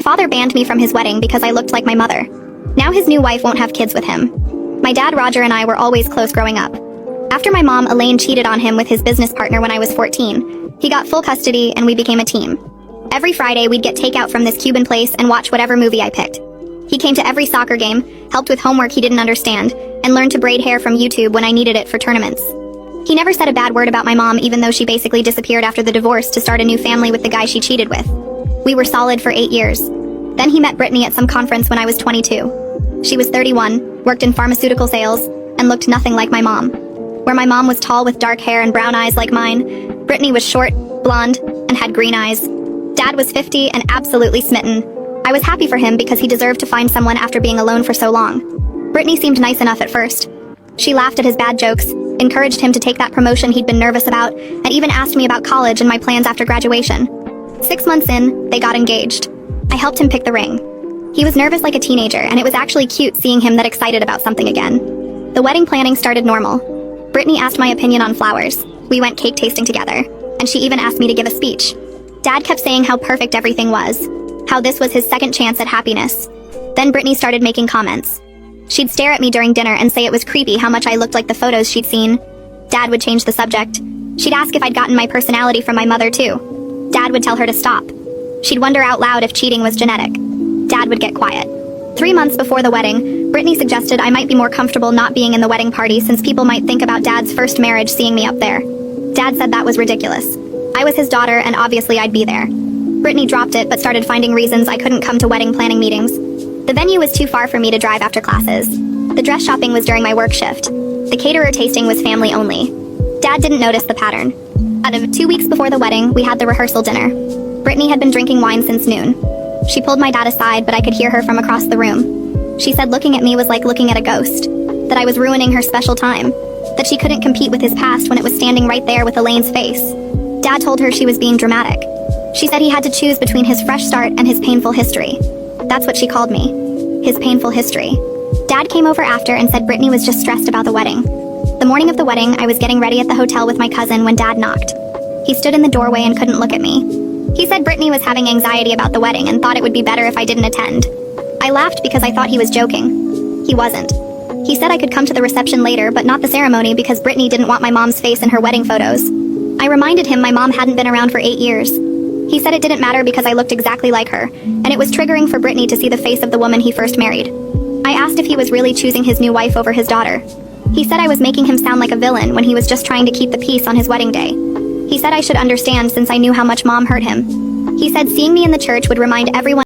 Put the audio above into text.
father banned me from his wedding because I looked like my mother. Now his new wife won't have kids with him. My dad, Roger, and I were always close growing up. After my mom, Elaine, cheated on him with his business partner when I was 14, he got full custody and we became a team. Every Friday, we'd get takeout from this Cuban place and watch whatever movie I picked. He came to every soccer game, helped with homework he didn't understand, and learned to braid hair from YouTube when I needed it for tournaments. He never said a bad word about my mom, even though she basically disappeared after the divorce to start a new family with the guy she cheated with. We were solid for 8 years. Then he met Brittany at some conference when I was 22. She was 31, worked in pharmaceutical sales, and looked nothing like my mom. Where my mom was tall with dark hair and brown eyes like mine, Brittany was short, blonde, and had green eyes. Dad was 50 and absolutely smitten. I was happy for him because he deserved to find someone after being alone for so long. Brittany seemed nice enough at first. She laughed at his bad jokes, encouraged him to take that promotion he'd been nervous about, and even asked me about college and my plans after graduation. 6 months in, they got engaged. I helped him pick the ring. He was nervous like a teenager, and it was actually cute seeing him that excited about something again. The wedding planning started normal. Brittany asked my opinion on flowers. We went cake tasting together, and she even asked me to give a speech. Dad kept saying how perfect everything was, how this was his second chance at happiness. Then Brittany started making comments. She'd stare at me during dinner and say it was creepy how much I looked like the photos she'd seen. Dad would change the subject. She'd ask if I'd gotten my personality from my mother too. Dad would tell her to stop. She'd wonder out loud if cheating was genetic. Dad would get quiet. 3 months before the wedding, Brittany suggested I might be more comfortable not being in the wedding party since people might think about Dad's first marriage seeing me up there. Dad said that was ridiculous. I was his daughter and obviously I'd be there. Brittany dropped it but started finding reasons I couldn't come to wedding planning meetings. The venue was too far for me to drive after classes. The dress shopping was during my work shift. The caterer tasting was family only. Dad didn't notice the pattern. Out of 2 weeks before the wedding, we had the rehearsal dinner. Brittany had been drinking wine since noon. She pulled my dad aside, but I could hear her from across the room. She said looking at me was like looking at a ghost, that I was ruining her special time, that she couldn't compete with his past when it was standing right there with Elaine's face. Dad told her she was being dramatic. She said he had to choose between his fresh start and his painful history. That's what she called me. His painful history. Dad came over after and said Brittany was just stressed about the wedding. The morning of the wedding, I was getting ready at the hotel with my cousin when Dad knocked. He stood in the doorway and couldn't look at me. He said Brittany was having anxiety about the wedding and thought it would be better if I didn't attend. I laughed because I thought he was joking. He wasn't. He said I could come to the reception later, but not the ceremony because Brittany didn't want my mom's face in her wedding photos. I reminded him my mom hadn't been around for 8 years. He said it didn't matter because I looked exactly like her, and it was triggering for Brittany to see the face of the woman he first married. I asked if he was really choosing his new wife over his daughter. He said I was making him sound like a villain when he was just trying to keep the peace on his wedding day. He said I should understand since I knew how much mom hurt him. He said seeing me in the church would remind everyone